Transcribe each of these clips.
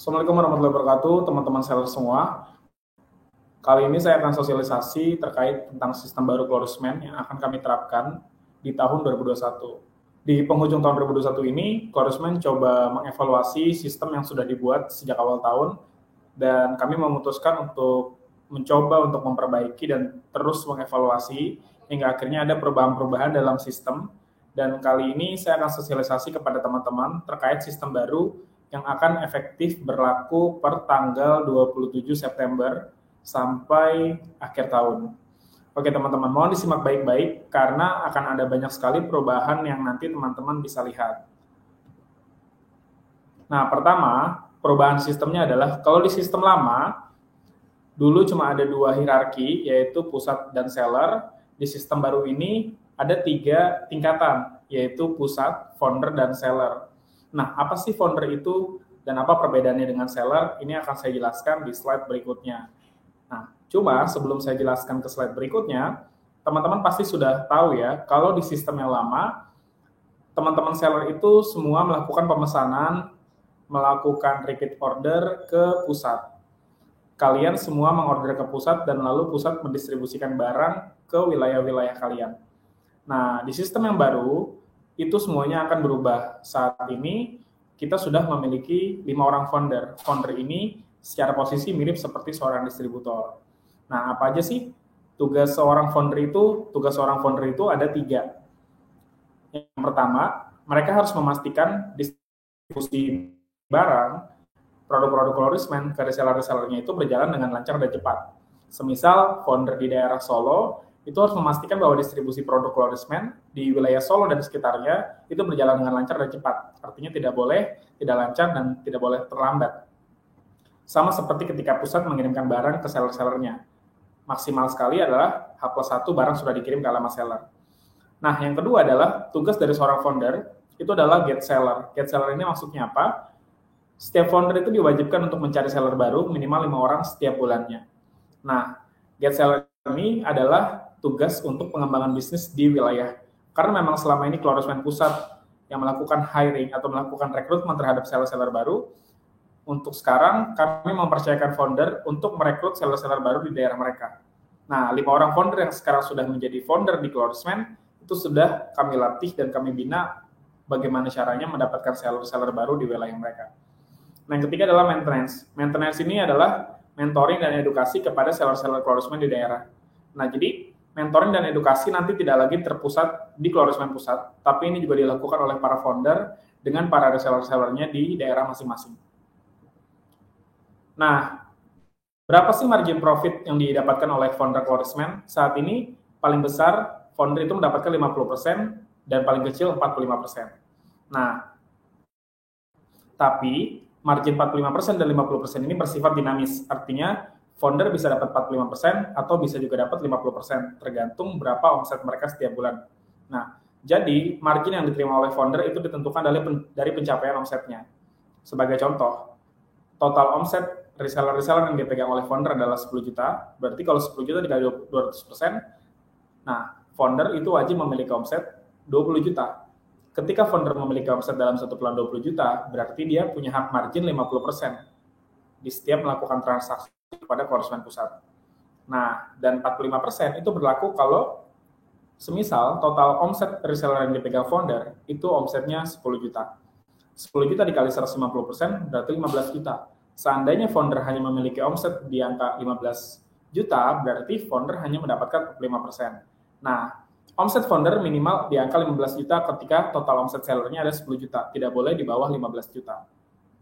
Assalamualaikum warahmatullahi wabarakatuh, teman-teman seller semua. Kali ini saya akan sosialisasi terkait tentang sistem baru Closement yang akan kami terapkan di tahun 2021. Di penghujung tahun 2021 ini, Closement coba mengevaluasi sistem yang sudah dibuat sejak awal tahun, dan kami memutuskan untuk mencoba untuk memperbaiki dan terus mengevaluasi hingga akhirnya ada perubahan-perubahan dalam sistem. Dan kali ini saya akan sosialisasi kepada teman-teman terkait sistem baru yang akan efektif berlaku per tanggal 27 September sampai akhir tahun. Oke teman-teman, mohon disimak baik-baik karena akan ada banyak sekali perubahan yang nanti teman-teman bisa lihat. Nah, pertama, perubahan sistemnya adalah kalau di sistem lama, dulu cuma ada 2 hierarki, yaitu pusat dan seller. Di sistem baru ini ada 3 tingkatan, yaitu pusat, founder, dan seller. Nah, apa sih founder itu dan apa perbedaannya dengan seller? Ini akan saya jelaskan di slide berikutnya. Nah, cuma sebelum saya jelaskan ke slide berikutnya, teman-teman pasti sudah tahu ya, kalau di sistem yang lama, teman-teman seller itu semua melakukan pemesanan, melakukan repeat order ke pusat. Kalian semua mengorder ke pusat dan lalu pusat mendistribusikan barang ke wilayah-wilayah kalian. Nah, di sistem yang baru, itu semuanya akan berubah. Saat ini, kita sudah memiliki 5 orang founder. Founder ini secara posisi mirip seperti seorang distributor. Nah, apa aja sih tugas seorang founder itu? Tugas seorang founder itu ada 3. Yang pertama, mereka harus memastikan distribusi barang, produk-produk Closement ke reseller-resellernya itu berjalan dengan lancar dan cepat. Semisal founder di daerah Solo, itu harus memastikan bahwa distribusi produk Closement di wilayah Solo dan sekitarnya itu berjalan dengan lancar dan cepat. Artinya tidak boleh tidak lancar dan tidak boleh terlambat. Sama seperti ketika pusat mengirimkan barang ke seller-sellernya. Maksimal sekali adalah H+1 barang sudah dikirim ke alamat seller. Nah, yang kedua adalah tugas dari seorang founder, itu adalah get seller. Get seller ini maksudnya apa? Setiap founder itu diwajibkan untuk mencari seller baru minimal 5 orang setiap bulannya. Nah, get seller ini adalah tugas untuk pengembangan bisnis di wilayah. Karena memang selama ini Closement pusat yang melakukan hiring atau melakukan rekrutmen terhadap seller-seller baru, untuk sekarang kami mempercayakan founder untuk merekrut seller-seller baru di daerah mereka. Nah, 5 orang founder yang sekarang sudah menjadi founder di Closement itu sudah kami latih dan kami bina bagaimana caranya mendapatkan seller-seller baru di wilayah mereka. Nah, yang ketiga adalah maintenance. Maintenance ini adalah mentoring dan edukasi kepada seller-seller Closement di daerah. Nah, jadi mentoring dan edukasi nanti tidak lagi terpusat di Closement pusat, tapi ini juga dilakukan oleh para founder dengan para reseller-sellernya di daerah masing-masing. Nah, berapa sih margin profit yang didapatkan oleh founder Closement? Saat ini paling besar founder itu mendapatkan 50% dan paling kecil 45%. Nah, tapi margin 45% dan 50% ini bersifat dinamis. Artinya founder bisa dapat 45% atau bisa juga dapat 50%, tergantung berapa omset mereka setiap bulan. Nah, jadi margin yang diterima oleh founder itu ditentukan dari pencapaian omsetnya. Sebagai contoh, total omset reseller-reseller yang dipegang oleh founder adalah 10 juta, berarti kalau 10 juta dikali 200%, nah founder itu wajib memiliki omset 20 juta. Ketika founder memiliki omset dalam satu bulan 20 juta, berarti dia punya hak margin 50% di setiap melakukan transaksi kepada Closement pusat. Nah, dan 45% itu berlaku kalau semisal total omset reseller yang dipegang founder itu omsetnya 10 juta. 10 juta dikali 150% berarti 15 juta. Seandainya founder hanya memiliki omset di angka 15 juta, berarti founder hanya mendapatkan 45%. Nah, omset founder minimal di angka 15 juta ketika total omset sellernya ada 10 juta. Tidak boleh di bawah 15 juta.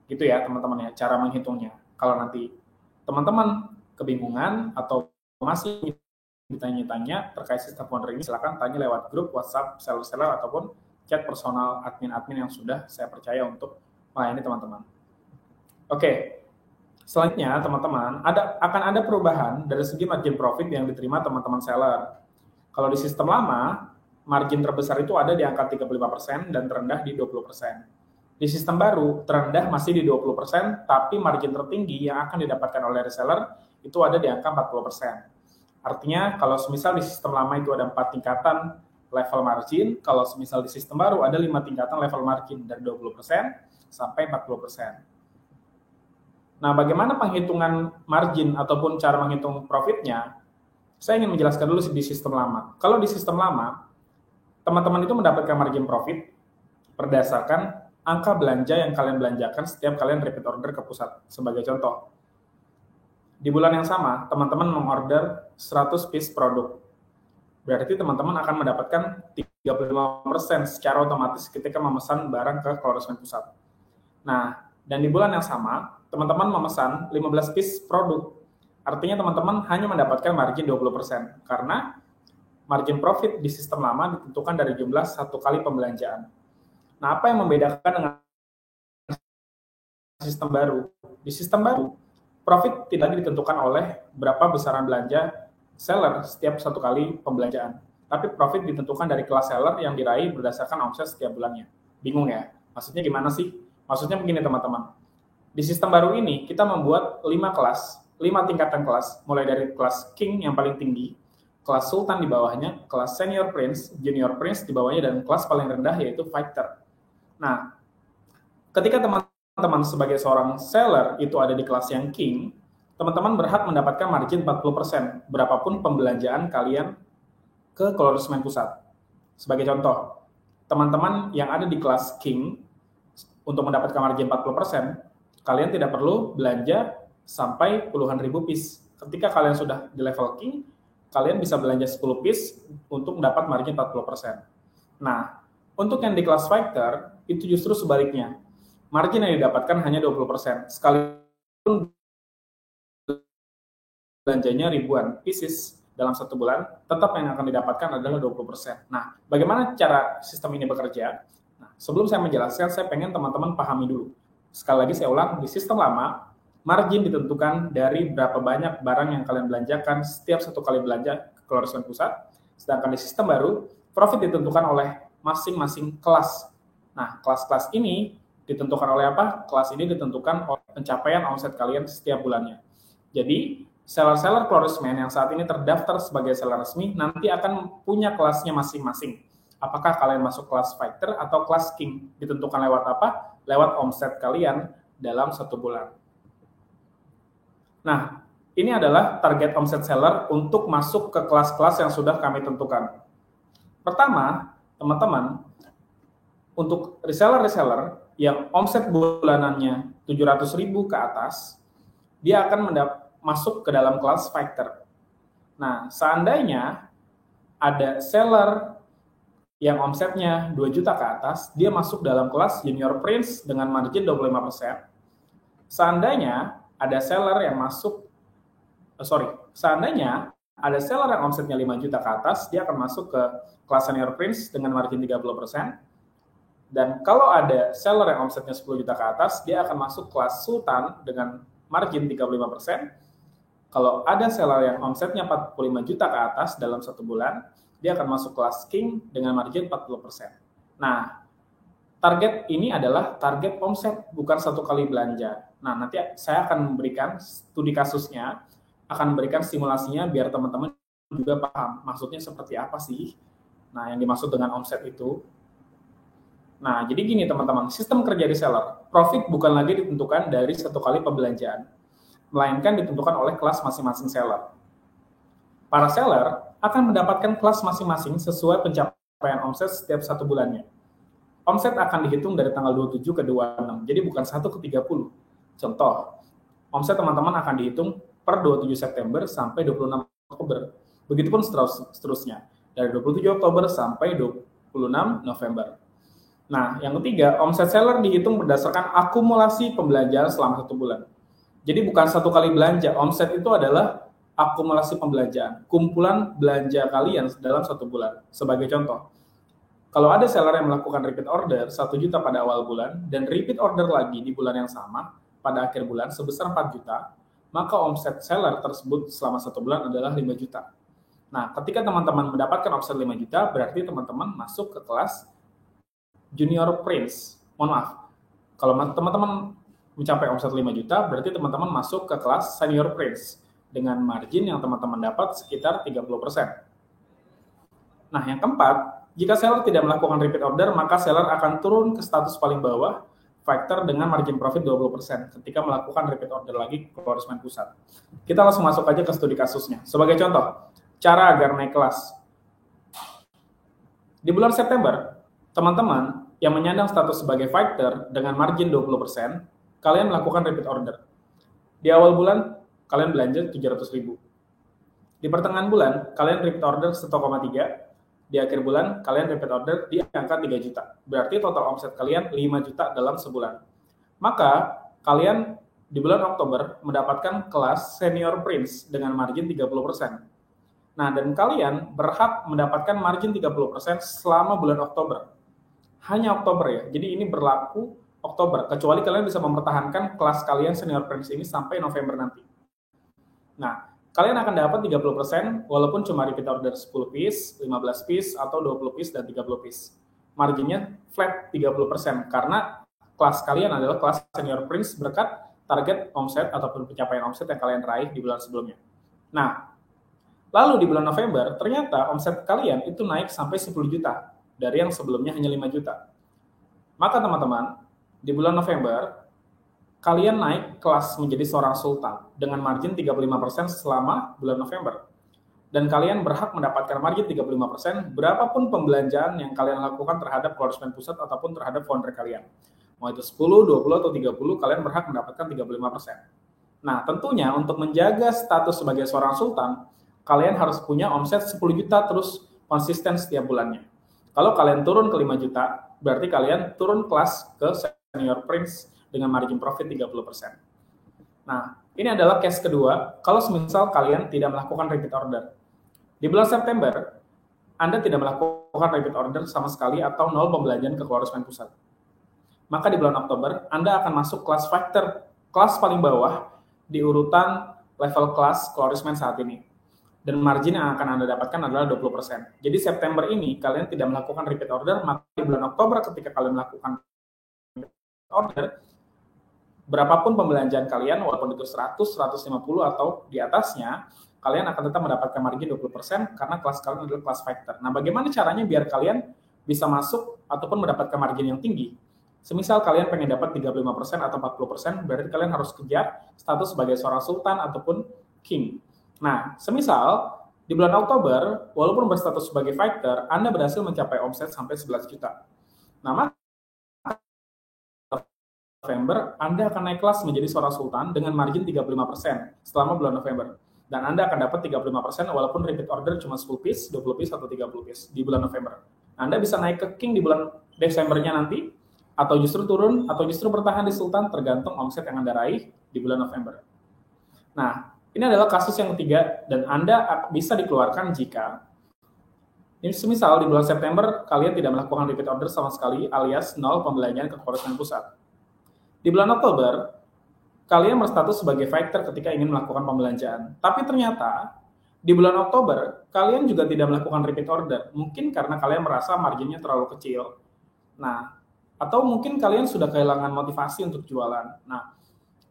Gitu ya teman-teman ya, cara menghitungnya. Kalau nanti teman-teman kebingungan atau masih ditanya-tanya terkait sistem founder ini, silakan tanya lewat grup WhatsApp seller-seller ataupun chat personal admin-admin yang sudah saya percaya untuk melayani teman-teman. Oke, selanjutnya teman-teman, akan ada perubahan dari segi margin profit yang diterima teman-teman seller. Kalau di sistem lama, margin terbesar itu ada di angka 35% dan terendah di 20%. Di sistem baru, terendah masih di 20%, tapi margin tertinggi yang akan didapatkan oleh reseller itu ada di angka 40%. Artinya, kalau semisal di sistem lama itu ada 4 tingkatan level margin, kalau semisal di sistem baru ada 5 tingkatan level margin dari 20% sampai 40%. Nah, bagaimana penghitungan margin ataupun cara menghitung profitnya? Saya ingin menjelaskan dulu di sistem lama. Kalau di sistem lama, teman-teman itu mendapatkan margin profit berdasarkan angka belanja yang kalian belanjakan setiap kalian repeat order ke pusat. Sebagai contoh, di bulan yang sama, teman-teman mengorder 100 piece produk. Berarti teman-teman akan mendapatkan 35% secara otomatis ketika memesan barang ke Klorismen Pusat. Nah, dan di bulan yang sama, teman-teman memesan 15 piece produk. Artinya teman-teman hanya mendapatkan margin 20%, karena margin profit di sistem lama ditentukan dari jumlah satu kali pembelanjaan. Nah, apa yang membedakan dengan sistem baru? Di sistem baru, profit tidak lagi ditentukan oleh berapa besaran belanja seller setiap satu kali pembelanjaan, tapi profit ditentukan dari kelas seller yang diraih berdasarkan omset setiap bulannya. Bingung ya? Maksudnya gimana sih? Maksudnya begini teman-teman. Di sistem baru ini, kita membuat 5 kelas, 5 tingkatan kelas, mulai dari kelas King yang paling tinggi, kelas Sultan di bawahnya, kelas Senior Prince, Junior Prince di bawahnya, dan kelas paling rendah yaitu Fighter. Nah, ketika teman-teman sebagai seorang seller itu ada di kelas yang King, teman-teman berhak mendapatkan margin 40%, berapapun pembelanjaan kalian ke Klorismen Pusat. Sebagai contoh, teman-teman yang ada di kelas King, untuk mendapatkan margin 40%, kalian tidak perlu belanja sampai puluhan ribu piece. Ketika kalian sudah di level King, kalian bisa belanja 10 piece untuk mendapat margin 40%. Nah, untuk yang di kelas Fighter, itu justru sebaliknya. Margin yang didapatkan hanya 20%. Sekalipun belanjanya ribuan pieces dalam satu bulan, tetap yang akan didapatkan adalah 20%. Nah, bagaimana cara sistem ini bekerja? Nah, sebelum saya menjelaskan, saya pengen teman-teman pahami dulu. Sekali lagi saya ulang, di sistem lama, margin ditentukan dari berapa banyak barang yang kalian belanjakan setiap satu kali belanja ke Klorismen Pusat. Sedangkan di sistem baru, profit ditentukan oleh masing-masing kelas. Nah, kelas-kelas ini ditentukan oleh apa? Kelas ini ditentukan oleh pencapaian omset kalian setiap bulannya. Jadi, seller-seller Klorismen yang saat ini terdaftar sebagai seller resmi nanti akan punya kelasnya masing-masing. Apakah kalian masuk kelas Fighter atau kelas King? Ditentukan lewat apa? Lewat omset kalian dalam satu bulan. Nah, ini adalah target omset seller untuk masuk ke kelas-kelas yang sudah kami tentukan. Pertama, teman-teman, untuk reseller-reseller yang omset bulanannya 700.000 ke atas, dia akan masuk ke dalam kelas Fighter. Nah, seandainya ada seller yang omsetnya 2 juta ke atas, dia masuk dalam kelas Junior Prince dengan margin 25%. Seandainya ada seller yang seandainya ada seller yang omsetnya 5 juta ke atas, dia akan masuk ke kelas Senior Prince dengan margin 30%. Dan kalau ada seller yang omsetnya 10 juta ke atas, dia akan masuk kelas Sultan dengan margin 35%. Kalau ada seller yang omsetnya 45 juta ke atas dalam satu bulan, dia akan masuk kelas King dengan margin 40%. Nah, target ini adalah target omset, bukan satu kali belanja. Nah, nanti saya akan memberikan studi kasusnya, akan memberikan simulasinya biar teman-teman juga paham maksudnya seperti apa sih. Nah, yang dimaksud dengan omset itu. Nah, jadi gini teman-teman, sistem kerja reseller, profit bukan lagi ditentukan dari satu kali pembelanjaan, melainkan ditentukan oleh kelas masing-masing seller. Para seller akan mendapatkan kelas masing-masing sesuai pencapaian omset setiap satu bulannya. Omset akan dihitung dari tanggal 27 ke 26, jadi bukan 1 ke 30. Contoh, omset teman-teman akan dihitung per 27 September sampai 26 Oktober. Begitupun seterusnya, dari 27 Oktober sampai 26 November. Nah, yang ketiga, omset seller dihitung berdasarkan akumulasi pembelanjaan selama satu bulan. Jadi bukan satu kali belanja, omset itu adalah akumulasi pembelanjaan, kumpulan belanja kalian dalam satu bulan. Sebagai contoh, kalau ada seller yang melakukan repeat order 1 juta pada awal bulan dan repeat order lagi di bulan yang sama pada akhir bulan sebesar 4 juta, maka omset seller tersebut selama satu bulan adalah 5 juta. Nah, ketika teman-teman mendapatkan omset 5 juta, berarti teman-teman masuk ke kelas Junior Prince. Mohon maaf, kalau teman-teman mencapai omset 5 juta, berarti teman-teman masuk ke kelas Senior Prince dengan margin yang teman-teman dapat sekitar 30%. Nah, yang keempat, jika seller tidak melakukan repeat order, maka seller akan turun ke status paling bawah, factor dengan margin profit 20% ketika melakukan repeat order lagi ke konsumen pusat. Kita langsung masuk aja ke studi kasusnya. Sebagai contoh, cara agar naik kelas. Di bulan September, teman-teman yang menyandang status sebagai fighter dengan margin 20%, kalian melakukan repeat order. Di awal bulan, kalian belanja 700.000. Di pertengahan bulan, kalian repeat order 1,3. Di akhir bulan, kalian repeat order di angka 3 juta. Berarti total omset kalian 5 juta dalam sebulan. Maka, kalian di bulan Oktober mendapatkan kelas Senior Prince dengan margin 30%. Nah, dan kalian berhak mendapatkan margin 30% selama bulan Oktober. Hanya Oktober ya, jadi ini berlaku Oktober, kecuali kalian bisa mempertahankan kelas kalian Senior Prince ini sampai November nanti. Nah, kalian akan dapat 30% walaupun cuma repeat order 10 piece, 15 piece, atau 20 piece, dan 30 piece. Marginnya flat 30%, karena kelas kalian adalah kelas Senior Prince berkat target omset ataupun pencapaian omset yang kalian raih di bulan sebelumnya. Nah, lalu di bulan November, ternyata omset kalian itu naik sampai 10 juta, dari yang sebelumnya hanya 5 juta. Maka teman-teman, di bulan November, kalian naik kelas menjadi seorang sultan dengan margin 35% selama bulan November. Dan kalian berhak mendapatkan margin 35% berapapun pembelanjaan yang kalian lakukan terhadap konsumen pusat ataupun terhadap founder kalian. Mau itu 10, 20, atau 30, kalian berhak mendapatkan 35%. Nah, tentunya untuk menjaga status sebagai seorang sultan, kalian harus punya omset 10 juta terus konsisten setiap bulannya. Kalau kalian turun ke 5 juta, berarti kalian turun kelas ke Senior Prince dengan margin profit 30%. Nah, ini adalah case kedua, kalau semisal kalian tidak melakukan repeat order. Di bulan September, Anda tidak melakukan repeat order sama sekali atau nol pembelanjaan ke konsumen pusat. Maka di bulan Oktober, Anda akan masuk kelas factor, kelas paling bawah di urutan level kelas konsumen saat ini. Dan margin yang akan Anda dapatkan adalah 20%. Jadi September ini kalian tidak melakukan repeat order, maka di bulan Oktober ketika kalian melakukan order, berapapun pembelanjaan kalian, walaupun itu 100, 150, atau di atasnya, kalian akan tetap mendapatkan margin 20% karena kelas kalian adalah kelas factor. Nah, bagaimana caranya biar kalian bisa masuk ataupun mendapatkan margin yang tinggi? Semisal kalian pengen dapat 35% atau 40%, berarti kalian harus kejar status sebagai seorang sultan ataupun king. Nah, semisal di bulan Oktober, walaupun berstatus sebagai fighter, Anda berhasil mencapai omset sampai 11 juta. Nah, maka November, Anda akan naik kelas menjadi seorang sultan dengan margin 35% selama bulan November. Dan Anda akan dapat 35% walaupun repeat order cuma 10 piece, 20 piece, atau 30 piece di bulan November. Anda bisa naik ke king di bulan Desembernya nanti, atau justru turun, atau justru bertahan di sultan, tergantung omset yang Anda raih di bulan November. Nah, ini adalah kasus yang ketiga, dan Anda bisa dikeluarkan jika, semisal di bulan September, kalian tidak melakukan repeat order sama sekali, alias nol pembelanjaan ke konsumen pusat. Di bulan Oktober, kalian berstatus sebagai fighter ketika ingin melakukan pembelanjaan. Tapi ternyata, di bulan Oktober, kalian juga tidak melakukan repeat order. Mungkin karena kalian merasa marginnya terlalu kecil. Nah, atau mungkin kalian sudah kehilangan motivasi untuk jualan. Nah,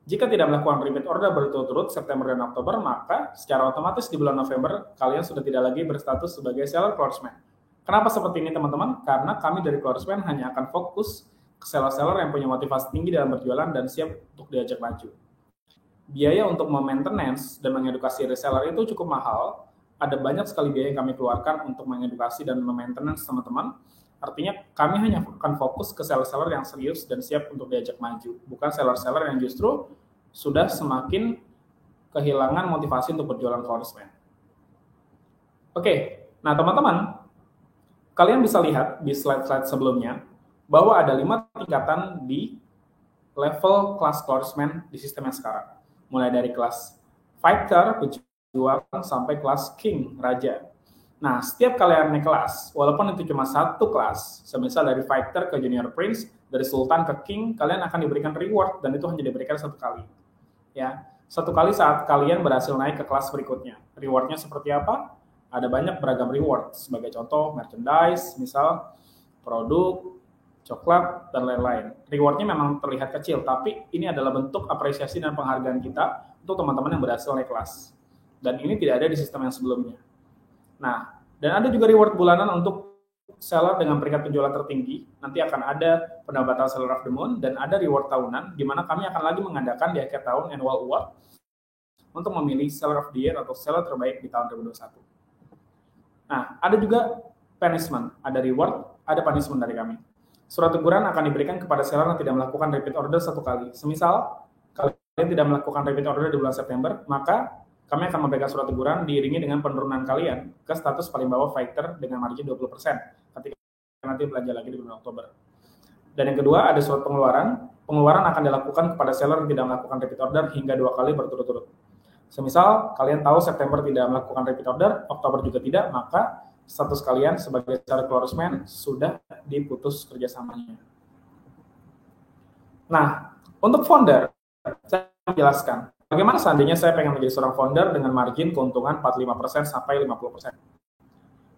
jika tidak melakukan repeat order berturut-turut September dan Oktober, maka secara otomatis di bulan November, kalian sudah tidak lagi berstatus sebagai seller clothesman. Kenapa seperti ini, teman-teman? Karena kami dari clothesman hanya akan fokus ke seller-seller yang punya motivasi tinggi dalam berjualan dan siap untuk diajak maju. Biaya untuk maintenance dan mengedukasi reseller itu cukup mahal. Ada banyak sekali biaya yang kami keluarkan untuk mengedukasi dan maintenance teman-teman. Artinya kami hanya akan fokus ke seller-seller yang serius dan siap untuk diajak maju, bukan seller-seller yang justru sudah semakin kehilangan motivasi untuk berjualan clothesman. Oke, nah teman-teman, kalian bisa lihat di slide-slide sebelumnya bahwa ada 5 tingkatan di level kelas clothesman di sistem yang sekarang. Mulai dari kelas fighter, pejuang, sampai kelas king, raja. Nah, setiap kalian naik kelas, walaupun itu cuma satu kelas, semisal dari fighter ke junior prince, dari sultan ke king, kalian akan diberikan reward, dan itu hanya diberikan satu kali. Ya, satu kali saat kalian berhasil naik ke kelas berikutnya. Rewardnya seperti apa? Ada banyak beragam reward, sebagai contoh merchandise, misal produk, coklat, dan lain-lain. Rewardnya memang terlihat kecil, tapi ini adalah bentuk apresiasi dan penghargaan kita untuk teman-teman yang berhasil naik kelas. Dan ini tidak ada di sistem yang sebelumnya. Nah, dan ada juga reward bulanan untuk seller dengan peringkat penjualan tertinggi, nanti akan ada pendapatan seller of the month dan ada reward tahunan, di mana kami akan lagi mengadakan di akhir tahun annual award untuk memilih seller of the year atau seller terbaik di tahun 2021. Nah, ada juga punishment, ada reward, ada punishment dari kami. Surat teguran akan diberikan kepada seller yang tidak melakukan repeat order 1 kali. Semisal kalian tidak melakukan repeat order di bulan September, maka kami akan memberikan surat teguran diiringi dengan penurunan kalian ke status paling bawah fighter dengan margin 20% ketika nanti belanja lagi di bulan Oktober. Dan yang kedua, ada surat pengeluaran. Pengeluaran akan dilakukan kepada seller yang tidak melakukan repeat order hingga 2 kali berturut-turut. Semisal kalian tahu September tidak melakukan repeat order, Oktober juga tidak, maka status kalian sebagai seller closement sudah diputus kerjasamanya. Nah, untuk founder, saya menjelaskan bagaimana seandainya saya pengen menjadi seorang founder dengan margin keuntungan 45% sampai 50%.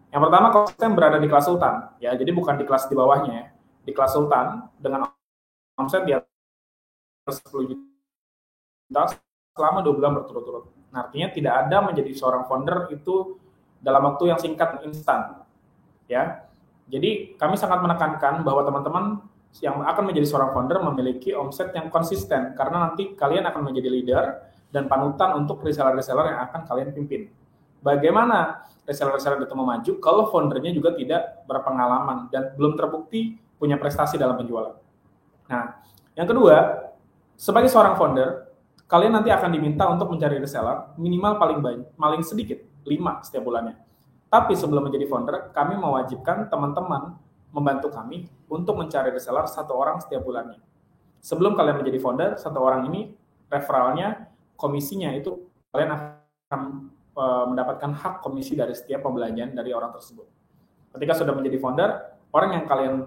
Yang pertama, konsisten berada di kelas sultan, ya, jadi bukan di kelas di bawahnya, ya. Di kelas sultan dengan omset di atas 10 juta selama 2 bulan berturut-turut. Nah, artinya tidak ada menjadi seorang founder itu dalam waktu yang singkat dan instan, ya. Jadi kami sangat menekankan bahwa teman-teman yang akan menjadi seorang founder memiliki omset yang konsisten, karena nanti kalian akan menjadi leader dan panutan untuk reseller-reseller yang akan kalian pimpin. Bagaimana reseller-reseller itu maju kalau foundernya juga tidak berpengalaman dan belum terbukti punya prestasi dalam penjualan. Nah, yang kedua, sebagai seorang founder, kalian nanti akan diminta untuk mencari reseller minimal paling sedikit 5 setiap bulannya. Tapi sebelum menjadi founder, kami mewajibkan teman-teman membantu kami untuk mencari reseller 1 orang setiap bulannya. Sebelum kalian menjadi founder, 1 orang ini referralnya, komisinya itu kalian akan mendapatkan hak komisi dari setiap pembelanjaan dari orang tersebut. Ketika sudah menjadi founder, orang yang kalian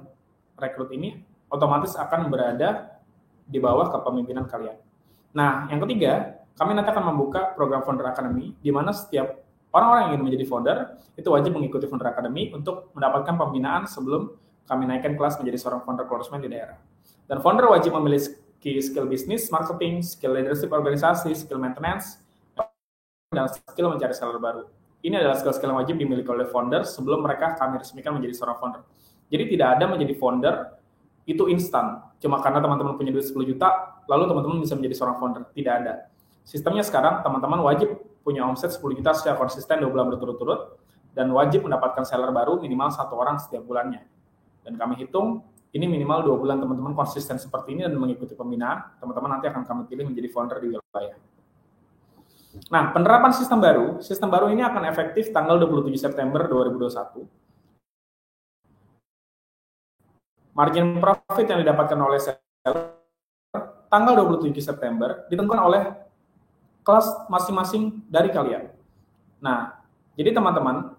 rekrut ini otomatis akan berada di bawah kepemimpinan kalian. Nah, yang ketiga, kami nanti akan membuka program Founder Academy, di mana setiap orang-orang yang ingin menjadi founder, itu wajib mengikuti Founder Academy untuk mendapatkan pembinaan sebelum kami naikkan kelas menjadi seorang founder closement di daerah. Dan founder wajib memiliki skill bisnis, marketing, skill leadership organisasi, skill maintenance, dan skill mencari seller baru. Ini adalah skill-skill yang wajib dimiliki oleh founder sebelum mereka kami resmikan menjadi seorang founder. Jadi tidak ada menjadi founder itu instan. Cuma karena teman-teman punya duit 10 juta, lalu teman-teman bisa menjadi seorang founder. Tidak ada. Sistemnya sekarang, teman-teman wajib punya omset 10 juta secara konsisten 2 bulan berturut-turut, dan wajib mendapatkan seller baru minimal 1 orang setiap bulannya. Dan kami hitung, ini minimal 2 bulan teman-teman konsisten seperti ini dan mengikuti pembinaan, teman-teman nanti akan kami pilih menjadi founder di wilayah. Nah, penerapan sistem baru ini akan efektif tanggal 27 September 2021. Margin profit yang didapatkan oleh seller tanggal 27 September ditentukan oleh kelas masing-masing dari kalian. Nah, jadi teman-teman,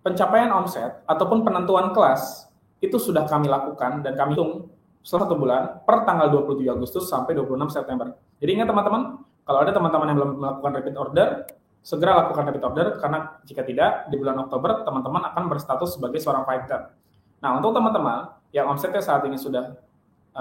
pencapaian omset ataupun penentuan kelas itu sudah kami lakukan dan kami hitung selama 1 bulan per tanggal 27 Agustus sampai 26 September. Jadi ingat teman-teman, kalau ada teman-teman yang belum melakukan repeat order, segera lakukan repeat order, karena jika tidak, di bulan Oktober teman-teman akan berstatus sebagai seorang fighter. Nah, untuk teman-teman yang omsetnya saat ini sudah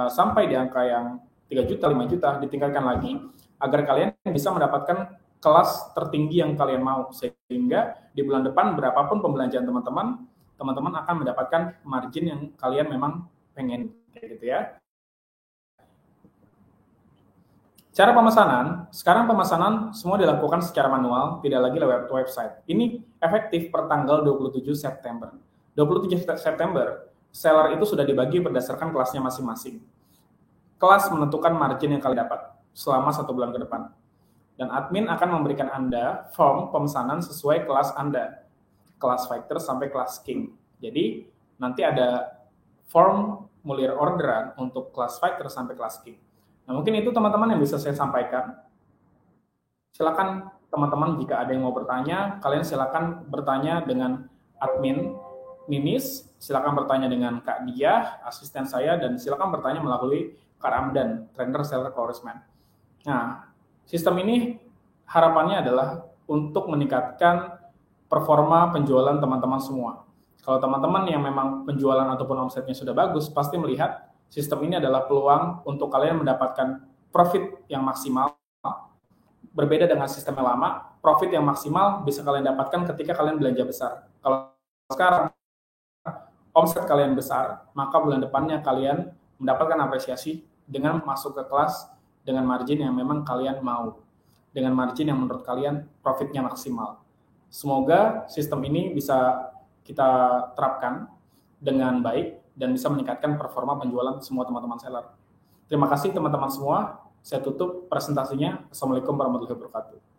sampai di angka yang 3 juta, 5 juta, ditingkatkan lagi agar kalian bisa mendapatkan kelas tertinggi yang kalian mau, sehingga di bulan depan berapapun pembelanjaan teman-teman akan mendapatkan margin yang kalian memang pengen, kayak gitu ya. Cara pemesanan, sekarang pemesanan semua dilakukan secara manual, tidak lagi lewat website. Ini efektif per tanggal 27 September. 27 September, seller itu sudah dibagi berdasarkan kelasnya masing-masing. Kelas menentukan margin yang kalian dapat selama 1 bulan ke depan. Dan admin akan memberikan Anda form pemesanan sesuai kelas Anda. Kelas fighter sampai kelas king. Jadi, nanti ada formulir orderan untuk kelas fighter sampai kelas king. Nah, mungkin itu teman-teman yang bisa saya sampaikan. Silakan teman-teman jika ada yang mau bertanya, kalian silakan bertanya dengan admin Ninis, silakan bertanya dengan Kak Diah, asisten saya, dan silakan bertanya melalui Kak Ramdan, trainer seller closement. Nah, sistem ini harapannya adalah untuk meningkatkan performa penjualan teman-teman semua. Kalau teman-teman yang memang penjualan ataupun omsetnya sudah bagus, pasti melihat sistem ini adalah peluang untuk kalian mendapatkan profit yang maksimal. Berbeda dengan sistem yang lama, profit yang maksimal bisa kalian dapatkan ketika kalian belanja besar. Kalau sekarang, omset kalian besar, maka bulan depannya kalian mendapatkan apresiasi dengan masuk ke kelas dengan margin yang memang kalian mau, dengan margin yang menurut kalian profitnya maksimal. Semoga sistem ini bisa kita terapkan dengan baik dan bisa meningkatkan performa penjualan semua teman-teman seller. Terima kasih teman-teman semua. Saya tutup presentasinya. Assalamualaikum warahmatullahi wabarakatuh.